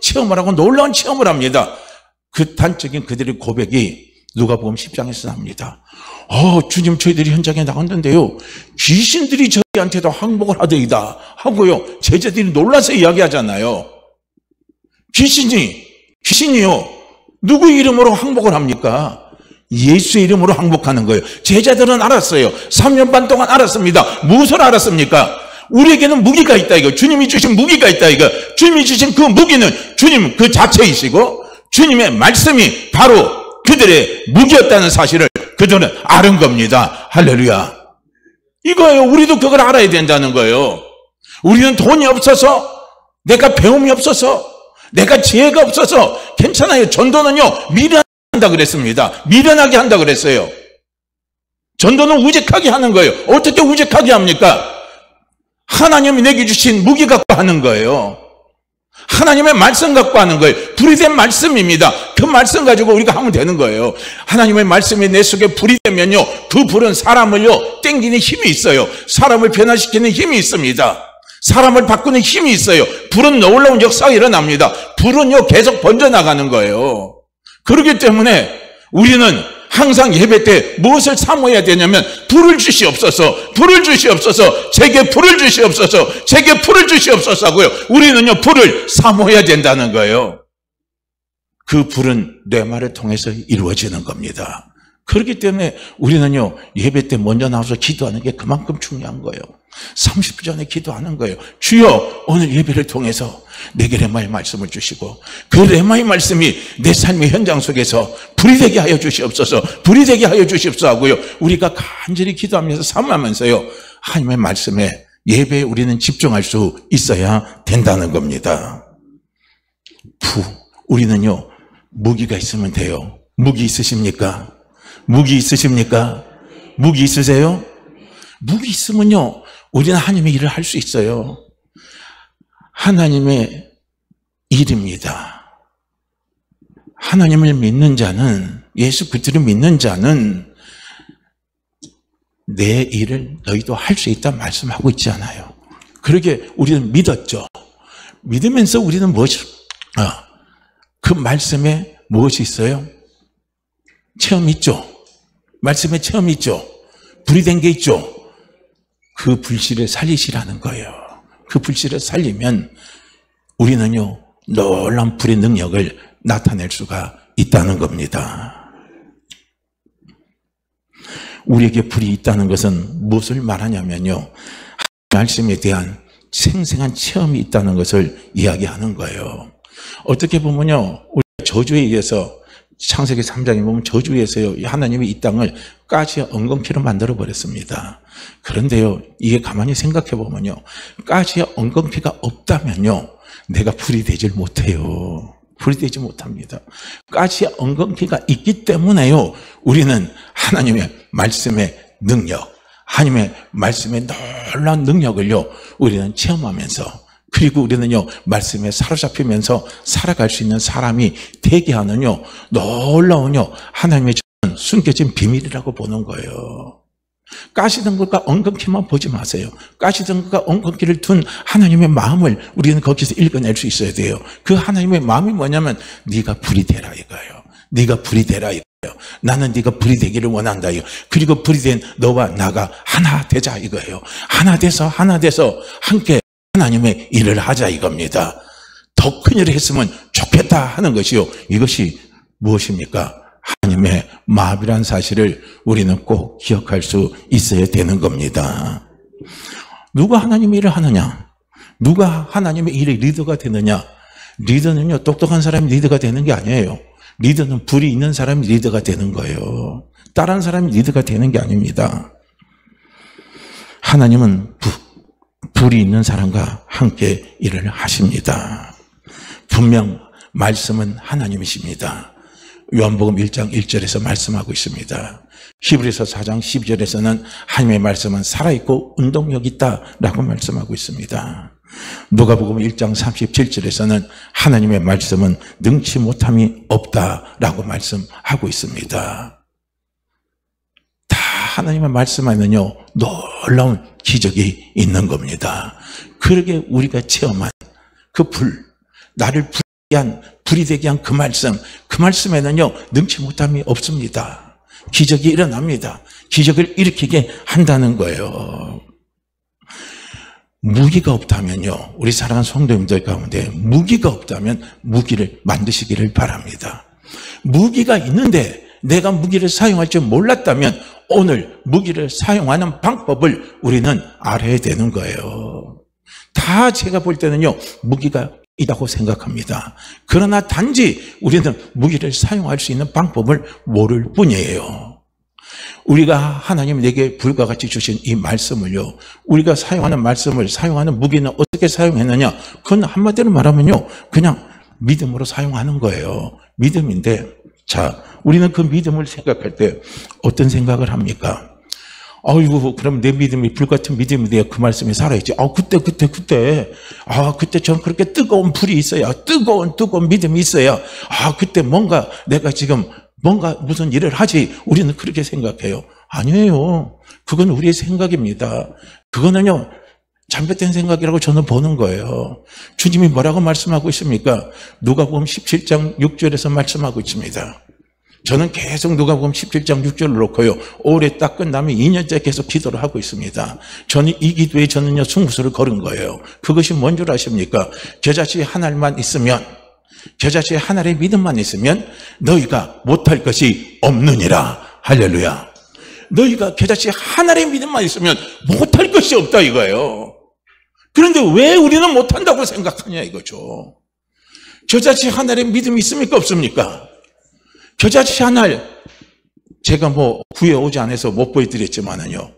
체험을 하고 놀라운 체험을 합니다. 그 단적인 그들의 고백이 누가복음 10장에서 나옵니다. 주님, 저희들이 현장에 나갔는데요, 귀신들이 저희한테도 항복을 하더이다 하고요, 제자들이 놀라서 이야기하잖아요. 귀신이요, 누구 이름으로 항복을 합니까? 예수의 이름으로 항복하는 거예요. 제자들은 알았어요. 3년 반 동안 알았습니다. 무엇을 알았습니까? 우리에게는 무기가 있다 이거. 주님이 주신 무기가 있다 이거. 주님이 주신 그 무기는 주님 그 자체이시고 주님의 말씀이 바로 그들의 무기였다는 사실을 그들은 아는 겁니다. 할렐루야. 이거예요. 우리도 그걸 알아야 된다는 거예요. 우리는 돈이 없어서, 내가 배움이 없어서, 내가 지혜가 없어서 괜찮아요. 전도는요, 미련한다 그랬습니다. 미련하게 한다 그랬어요. 전도는 우직하게 하는 거예요. 어떻게 우직하게 합니까? 하나님이 내게 주신 무기 갖고 하는 거예요. 하나님의 말씀 갖고 하는 거예요. 불이 된 말씀입니다. 그 말씀 가지고 우리가 하면 되는 거예요. 하나님의 말씀이 내 속에 불이 되면요, 그 불은 사람을요 땡기는 힘이 있어요. 사람을 변화시키는 힘이 있습니다. 사람을 바꾸는 힘이 있어요. 불은 놀라운 역사가 일어납니다. 불은요 계속 번져나가는 거예요. 그렇기 때문에 우리는 항상 예배 때 무엇을 사모해야 되냐면, 불을 주시옵소서, 불을 주시옵소서, 제게 불을 주시옵소서, 제게 불을 주시옵소서 하고요, 우리는요 불을 사모해야 된다는 거예요. 그 불은 뇌말을 통해서 이루어지는 겁니다. 그렇기 때문에 우리는요 예배 때 먼저 나와서 기도하는 게 그만큼 중요한 거예요. 30분 전에 기도하는 거예요. 주여, 오늘 예배를 통해서 내게 레마의 말씀을 주시고 그 레마의 말씀이 내 삶의 현장 속에서 불이 되게 하여 주시옵소서, 불이 되게 하여 주시옵소서 하고요, 우리가 간절히 기도하면서 사모하면서요 하나님의 말씀에, 예배에 우리는 집중할 수 있어야 된다는 겁니다. 우리는요 무기가 있으면 돼요. 무기 있으십니까? 무기 있으십니까? 무기 있으세요? 무기 있으면요 우리는 하나님의 일을 할 수 있어요. 하나님의 일입니다. 하나님을 믿는 자는, 예수 그리스도를 믿는 자는 내 일을 너희도 할 수 있다 말씀하고 있지 않아요. 그러게 우리는 믿었죠. 믿으면서 우리는 그 말씀에 무엇이 있어요? 체험 있죠. 말씀의 체험이 있죠. 불이 된 게 있죠. 그 불씨를 살리시라는 거예요. 그 불씨를 살리면 우리는요, 놀라운 불의 능력을 나타낼 수가 있다는 겁니다. 우리에게 불이 있다는 것은 무엇을 말하냐면요, 말씀에 대한 생생한 체험이 있다는 것을 이야기하는 거예요. 어떻게 보면요, 우리 저주에 의해서 창세기 3장에 보면 저주에 의해서요, 하나님이 이 땅을 가시와 엉겅퀴로 만들어 버렸습니다. 그런데요, 이게 가만히 생각해 보면요, 가시와 엉겅퀴가 없다면요, 내가 불이 되질 못해요. 불이 되지 못합니다. 가시와 엉겅퀴가 있기 때문에요, 우리는 하나님의 말씀의 능력, 하나님의 말씀의 놀라운 능력을요, 우리는 체험하면서, 그리고 우리는요, 말씀에 사로잡히면서 살아갈 수 있는 사람이 되게 하는요, 놀라운요, 하나님의 숨겨진 비밀이라고 보는 거예요. 가시던 것과 엉겅퀴만 보지 마세요. 가시던 것과 엉겅퀴를 둔 하나님의 마음을 우리는 거기서 읽어낼 수 있어야 돼요. 그 하나님의 마음이 뭐냐면, 네가 불이 되라 이거예요. 네가 불이 되라 이거예요. 나는 네가 불이 되기를 원한다 이거. 그리고 불이 된 너와 나가 하나 되자 이거예요. 하나 돼서 함께 하나님의 일을 하자 이겁니다. 더 큰 일을 했으면 좋겠다 하는 것이요, 이것이 무엇입니까? 하나님의 마음이란 사실을 우리는 꼭 기억할 수 있어야 되는 겁니다. 누가 하나님의 일을 하느냐? 누가 하나님의 일의 리더가 되느냐? 리더는요, 똑똑한 사람이 리더가 되는 게 아니에요. 리더는 불이 있는 사람이 리더가 되는 거예요. 다른 사람이 리더가 되는 게 아닙니다. 하나님은 불이 있는 사람과 함께 일을 하십니다. 분명 말씀은 하나님이십니다. 요한복음 1장 1절에서 말씀하고 있습니다. 히브리서 4장 12절에서는 하나님의 말씀은 살아있고 운동력이 있다라고 말씀하고 있습니다. 누가복음 1장 37절에서는 하나님의 말씀은 능치 못함이 없다라고 말씀하고 있습니다. 다 하나님의 말씀 안에는요, 놀라운 기적이 있는 겁니다. 그러게 우리가 체험한 그 불, 나를 불이 되게 한 그 말씀에는요, 능치 못함이 없습니다. 기적이 일어납니다. 기적을 일으키게 한다는 거예요. 무기가 없다면요, 우리 사랑하는 성도님들 가운데 무기가 없다면 무기를 만드시기를 바랍니다. 무기가 있는데 내가 무기를 사용할 줄 몰랐다면 오늘 무기를 사용하는 방법을 우리는 알아야 되는 거예요. 다 제가 볼 때는요, 무기가 있다고 생각합니다. 그러나 단지 우리는 무기를 사용할 수 있는 방법을 모를 뿐이에요. 우리가 하나님이 내게 불과 같이 주신 이 말씀을요, 우리가 사용하는 말씀을, 사용하는 무기는 어떻게 사용했느냐? 그건 한마디로 말하면요, 그냥 믿음으로 사용하는 거예요. 믿음인데, 자, 우리는 그 믿음을 생각할 때 어떤 생각을 합니까? 아이고, 그럼 내 믿음이 불같은 믿음이 돼야 그 말씀이 살아있지. 그때 전 그렇게 뜨거운 불이 있어야, 뜨거운 믿음이 있어야, 그때 뭔가 내가 지금 뭔가 무슨 일을 하지. 우리는 그렇게 생각해요. 아니에요. 그건 우리의 생각입니다. 그거는요, 잘못된 생각이라고 저는 보는 거예요. 주님이 뭐라고 말씀하고 있습니까? 누가복음 17장 6절에서 말씀하고 있습니다. 저는 계속 누가복음 17장 6절을 놓고요, 올해 딱 끝나면 2년째 계속 기도를 하고 있습니다. 저는 이 기도에 저는요, 승부수를 걸은 거예요. 그것이 뭔 줄 아십니까? 겨자씨 하나만 있으면, 겨자씨 하나의 믿음만 있으면 너희가 못할 것이 없느니라. 할렐루야. 너희가 겨자씨 하나의 믿음만 있으면 못할 것이 없다 이거예요. 그런데 왜 우리는 못한다고 생각하냐 이거죠. 겨자씨 하나의 믿음이 있습니까 없습니까? 겨자씨 하나를 제가 구해오지 않아서 못 보여드렸지만은요,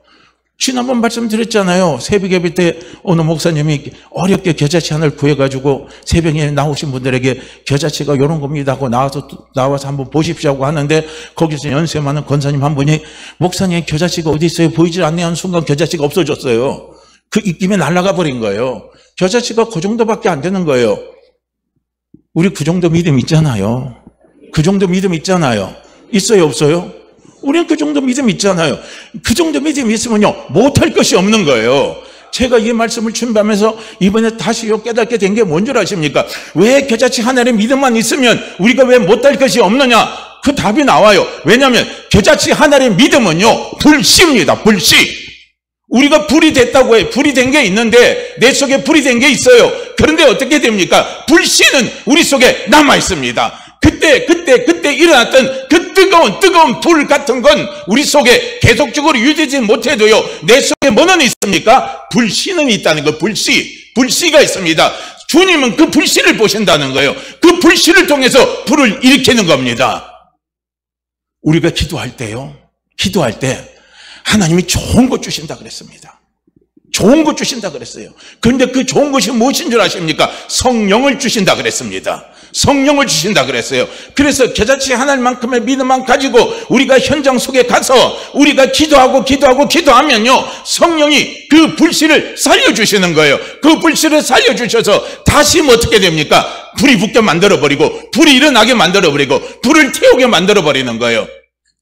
지난번 말씀드렸잖아요. 새벽 예배 때 어느 목사님이 어렵게 겨자씨 하나를 구해가지고 새벽에 나오신 분들에게 겨자씨가 이런 겁니다 하고 나와서 한번 보십시오 하고 하는데, 거기서 연세 많은 권사님 한 분이 목사님 겨자씨가 어디 있어요? 보이지 않네 하는 순간 겨자씨가 없어졌어요. 그 입김에 날아가 버린 거예요. 겨자씨가 그 정도밖에 안 되는 거예요. 우리 그 정도 믿음 있잖아요. 그 정도 믿음 있잖아요. 있어요 없어요? 우리는 그 정도 믿음 있잖아요. 그 정도 믿음이 있으면요, 못할 것이 없는 거예요. 제가 이 말씀을 준비하면서 이번에 다시 깨닫게 된 게 뭔 줄 아십니까? 왜 겨자씨 하나의 믿음만 있으면 우리가 왜 못할 것이 없느냐? 그 답이 나와요. 왜냐하면 겨자씨 하나의 믿음은요, 불씨입니다. 불씨. 우리가 불이 됐다고 해. 불이 된 게 있는데 내 속에 불이 된 게 있어요. 그런데 어떻게 됩니까? 불씨는 우리 속에 남아 있습니다. 그때 일어났던 그 뜨거운 불 같은 건 우리 속에 계속적으로 유지되지 못해도요, 내 속에 뭐는 있습니까? 불씨는 있다는 거. 불씨가 있습니다. 주님은 그 불씨를 보신다는 거예요. 그 불씨를 통해서 불을 일으키는 겁니다. 우리가 기도할 때 하나님이 좋은 것 주신다 그랬습니다. 좋은 것 주신다 그랬어요. 그런데 그 좋은 것이 무엇인 줄 아십니까? 성령을 주신다 그랬습니다. 성령을 주신다 그랬어요. 그래서 겨자씨 하나만큼의 믿음만 가지고 우리가 현장 속에 가서 우리가 기도하면요, 성령이 그 불씨를 살려주시는 거예요. 그 불씨를 살려주셔서 다시 어떻게 됩니까? 불이 붙게 만들어버리고, 불이 일어나게 만들어버리고, 불을 태우게 만들어버리는 거예요.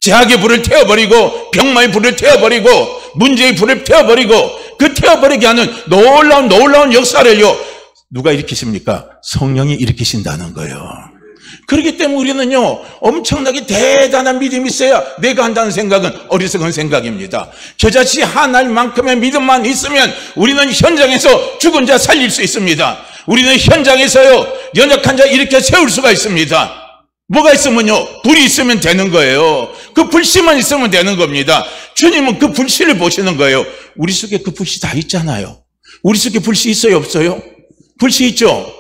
제약의 불을 태워버리고, 병마의 불을 태워버리고, 문제의 불을 태워버리고, 그 태워버리게 하는 놀라운 역사를요, 누가 일으키십니까? 성령이 일으키신다는 거예요. 그렇기 때문에 우리는요, 엄청나게 대단한 믿음이 있어야 내가 한다는 생각은 어리석은 생각입니다. 겨자씨 하나만큼의 믿음만 있으면 우리는 현장에서 죽은 자 살릴 수 있습니다. 우리는 현장에서요, 연약한 자 일으켜 세울 수가 있습니다. 뭐가 있으면요, 불이 있으면 되는 거예요. 그 불씨만 있으면 되는 겁니다. 주님은 그 불씨를 보시는 거예요. 우리 속에 그 불씨 다 있잖아요. 우리 속에 불씨 있어요, 없어요? 불씨 있죠?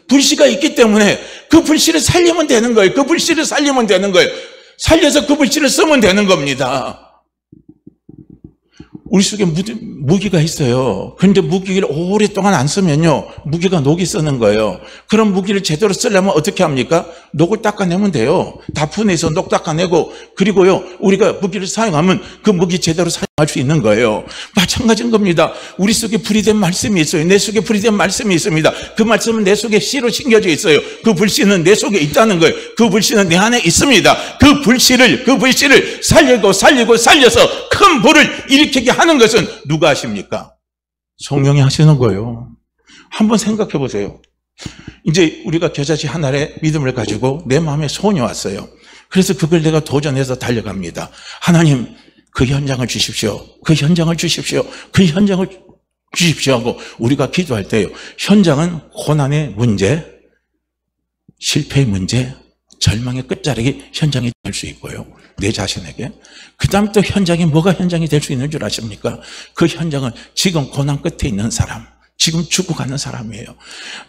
불씨가 있기 때문에 그 불씨를 살리면 되는 거예요. 그 불씨를 살리면 되는 거예요. 살려서 그 불씨를 쓰면 되는 겁니다. 우리 속에 무기가 있어요. 그런데 무기를 오랫동안 안 쓰면요, 무기가 녹이 쓰는 거예요. 그런 무기를 제대로 쓰려면 어떻게 합니까? 녹을 닦아내면 돼요. 다 분해서 녹 닦아내고, 그리고요, 우리가 무기를 사용하면 그 무기 제대로 사용할 수 있는 거예요. 마찬가지인 겁니다. 우리 속에 불이 된 말씀이 있어요. 내 속에 불이 된 말씀이 있습니다. 그 말씀은 내 속에 씨로 심겨져 있어요. 그 불씨는 내 속에 있다는 거예요. 그 불씨는 내 안에 있습니다. 그 불씨를 살려서 큰 불을 일으키게 하는 것은 누가 하십니까? 성령이 하시는 거예요. 한번 생각해 보세요. 이제 우리가 겨자씨 하나의 믿음을 가지고 내 마음에 소원이 왔어요. 그래서 그걸 내가 도전해서 달려갑니다. 하나님, 그 현장을 주십시오. 그 현장을 주십시오. 그 현장을 주십시오 하고 우리가 기도할 때요, 현장은 고난의 문제, 실패의 문제, 절망의 끝자락이 현장이 될 수 있고요, 내 자신에게. 그 다음 또 현장이 뭐가 현장이 될 수 있는 줄 아십니까? 그 현장은 지금 고난 끝에 있는 사람, 지금 죽어가는 사람이에요.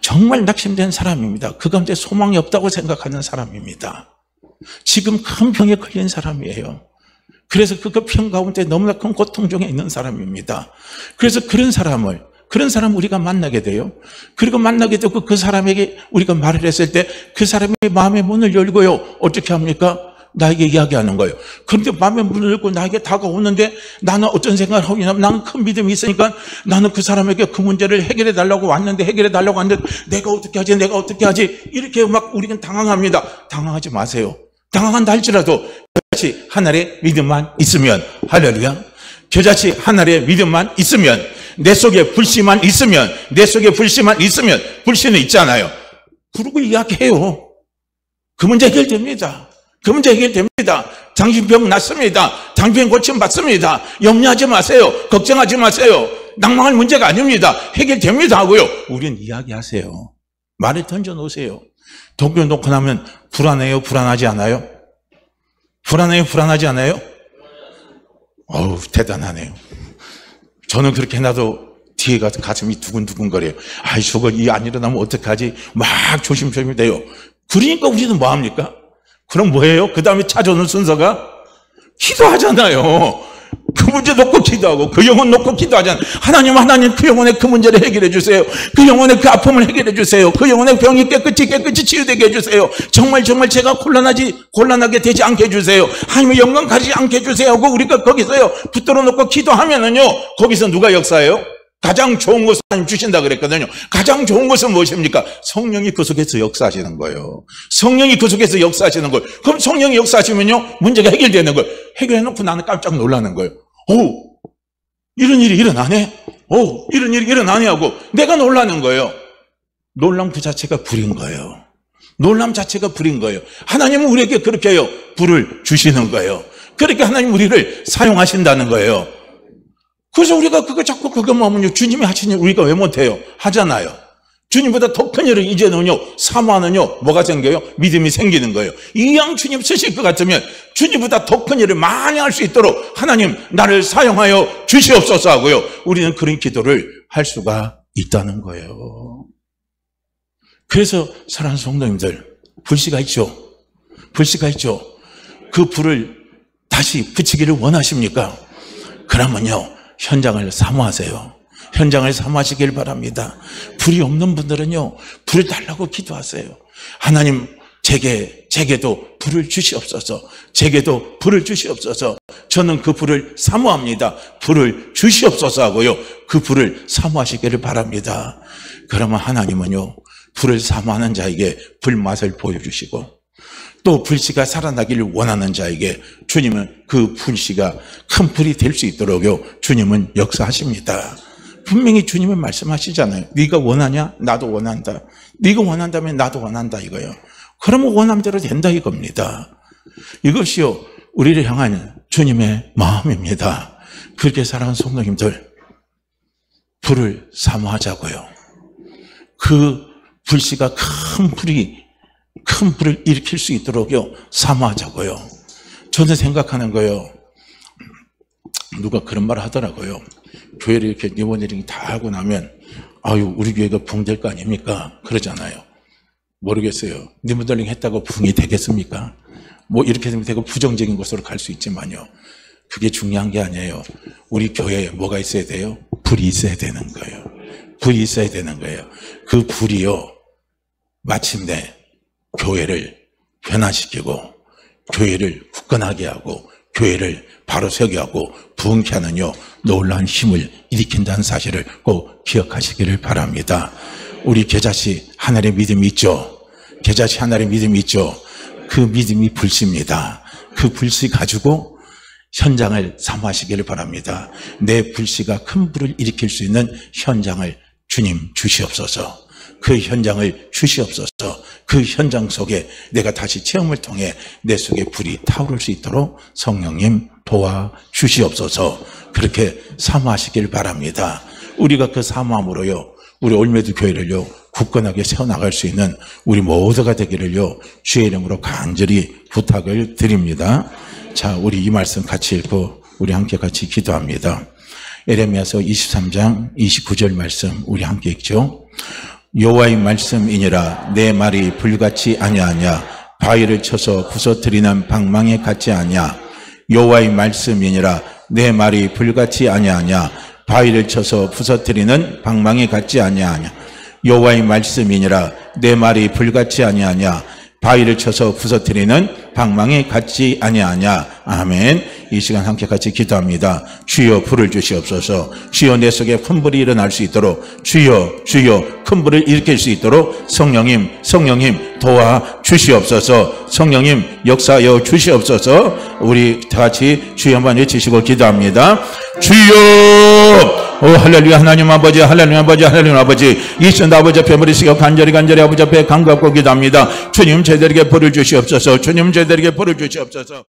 정말 낙심된 사람입니다. 그 가운데 소망이 없다고 생각하는 사람입니다. 지금 큰 병에 걸린 사람이에요. 그래서 그 병 가운데 너무나 큰 고통 중에 있는 사람입니다. 그래서 그런 사람 우리가 만나게 돼요. 그리고 만나게 되고 그 사람에게 우리가 말을 했을 때 그 사람의 마음의 문을 열고요, 어떻게 합니까? 나에게 이야기하는 거예요. 그런데 마음의 문을 열고 나에게 다가오는데 나는 어떤 생각을 하고 있냐면, 나는 큰 믿음이 있으니까 나는 그 사람에게 그 문제를 해결해 달라고 왔는데 내가 어떻게 하지? 이렇게 막 우리는 당황합니다. 당황하지 마세요. 당황한다 할지라도 겨자씨 하나의 믿음만 있으면, 할렐루야, 겨자씨 하나의 믿음만 있으면, 내 속에 불씨만 있으면, 불씨는 있잖아요. 그러고 이야기해요. 그 문제 해결됩니다. 당신 병 낫습니다. 당신 고침 받습니다. 염려하지 마세요. 걱정하지 마세요. 낭망할 문제가 아닙니다. 해결됩니다 하고요, 우리는 이야기하세요. 말을 던져놓으세요. 동교놓고 나면 불안해요? 불안하지 않아요? 불안하지 않아요? 어우, 대단하네요. 저는 그렇게 해놔도 뒤에 가서 가슴이 두근두근거려요. 아이, 저거 안 일어나면 어떡하지? 막 조심조심히 돼요. 그러니까 우리는 뭐 합니까? 그럼 뭐예요? 그 다음에 찾아오는 순서가 기도하잖아요. 그 문제 놓고 기도하고 그 영혼 놓고 기도하잖아요. 하나님 그 영혼의 그 문제를 해결해 주세요. 그 영혼의 그 아픔을 해결해 주세요. 그 영혼의 병이 깨끗이 치유되게 해주세요. 정말 제가 곤란하게 되지 않게 해주세요. 하나님의 영광 가지지 않게 해주세요 하고 우리가 거기서요 붙들어 놓고 기도하면은요, 거기서 누가 역사해요? 가장 좋은 것을 하나님 주신다 그랬거든요. 가장 좋은 것은 무엇입니까? 성령이 그 속에서 역사하시는 거예요. 그럼 성령이 역사하시면요, 문제가 해결되는 거예요. 해결해놓고 나는 깜짝 놀라는 거예요. 오, 이런 일이 일어나네? 이런 일이 일어나네 하고 내가 놀라는 거예요. 놀람 그 자체가 불인 거예요. 하나님은 우리에게 그렇게 해요. 불을 주시는 거예요. 그러니까 하나님 우리를 사용하신다는 거예요. 그래서 우리가 자꾸 그거 뭐면요, 주님이 하시니 우리가 왜 못해요? 하잖아요. 주님보다 더 큰 일을 이제는요, 사모하는요, 뭐가 생겨요? 믿음이 생기는 거예요. 이왕 주님 쓰실 것 같으면 주님보다 더 큰 일을 많이 할 수 있도록 하나님 나를 사용하여 주시옵소서 하고요. 우리는 그런 기도를 할 수가 있다는 거예요. 그래서 사랑하는 성도님들, 불씨가 있죠. 불씨가 있죠. 그 불을 다시 붙이기를 원하십니까? 그러면요, 현장을 사모하세요. 현장을 사모하시길 바랍니다. 불이 없는 분들은요, 불을 달라고 기도하세요. 하나님, 제게도 불을 주시옵소서. 제게도 불을 주시옵소서. 저는 그 불을 사모합니다. 불을 주시옵소서 하고요, 그 불을 사모하시기를 바랍니다. 그러면 하나님은요, 불을 사모하는 자에게 불맛을 보여주시고, 또 불씨가 살아나기를 원하는 자에게 주님은 그 불씨가 큰 불이 될 수 있도록요, 주님은 역사하십니다. 분명히 주님은 말씀하시잖아요. 네가 원하냐? 나도 원한다. 네가 원한다면 나도 원한다 이거예요. 그러면 원함대로 된다 이겁니다. 이것이요, 우리를 향한 주님의 마음입니다. 그렇게 사랑하는 성도님들, 불을 사모하자고요. 그 불씨가 큰 불을 일으킬 수 있도록요, 사모하자고요. 저는 생각하는 거예요. 누가 그런 말을 하더라고요. 교회를 이렇게 리모델링 다 하고 나면 아유, 우리 교회가 붕될 거 아닙니까? 그러잖아요. 모르겠어요. 리모델링 했다고 붕이 되겠습니까? 뭐 이렇게 되면 되고 부정적인 곳으로 갈 수 있지만요, 그게 중요한 게 아니에요. 우리 교회에 뭐가 있어야 돼요? 불이 있어야 되는 거예요. 불이 있어야 되는 거예요. 그 불이요, 마침내 교회를 변화시키고 교회를 굳건하게 하고 교회를 바로 서게 하고 부흥케 하는요, 놀라운 힘을 일으킨다는 사실을 꼭 기억하시기를 바랍니다. 우리 계자씨 하나님의 믿음이 있죠. 계자씨 하나님의 믿음이 있죠. 그 믿음이 불씨입니다. 그 불씨 가지고 현장을 사모하시기를 바랍니다. 내 불씨가 큰 불을 일으킬 수 있는 현장을 주님 주시옵소서. 그 현장을 주시옵소서. 그 현장 속에 내가 다시 체험을 통해 내 속에 불이 타오를 수 있도록 성령님 도와주시옵소서. 그렇게 사모하시길 바랍니다. 우리가 그 사모함으로요, 우리 올메드 교회를요, 굳건하게 세워나갈 수 있는 우리 모두가 되기를요, 주의 이름으로 간절히 부탁을 드립니다. 자, 우리 이 말씀 같이 읽고 우리 함께 같이 기도합니다. 에레미야서 23장 29절 말씀 우리 함께 읽죠. 여호와의 말씀이니라. 내 말이 불같이 아니하냐. 바위를 쳐서 부서뜨리는 방망이 같지 아니야. 여호와의 말씀이니라. 내 말이 불같이 아니하냐. 바위를 쳐서 부서뜨리는 방망이 같지 아니하냐. 여호와의 말씀이니라. 내 말이 불같이 아니하냐. 바위를 쳐서 부서뜨리는 방망이 같지 아니하냐. 아멘. 이 시간 함께 같이 기도합니다. 주여 불을 주시옵소서. 주여 내 속에 큰 불이 일어날 수 있도록, 주여 큰 불을 일으킬 수 있도록 성령님 도와주시옵소서. 성령님 역사하여 주시옵소서. 우리 다 같이 주여 한번 외치시고 기도합니다. 주여! 오 할렐루야. 하나님 아버지, 할렐루야 아버지, 할렐루야 아버지, 이 시간 아버지 앞에 머리숙여 간절히 아버지 앞에 간갑고 기도합니다. 주님 저희들에게 불을 주시옵소서. 주님 저희들에게 불을 주시옵소서.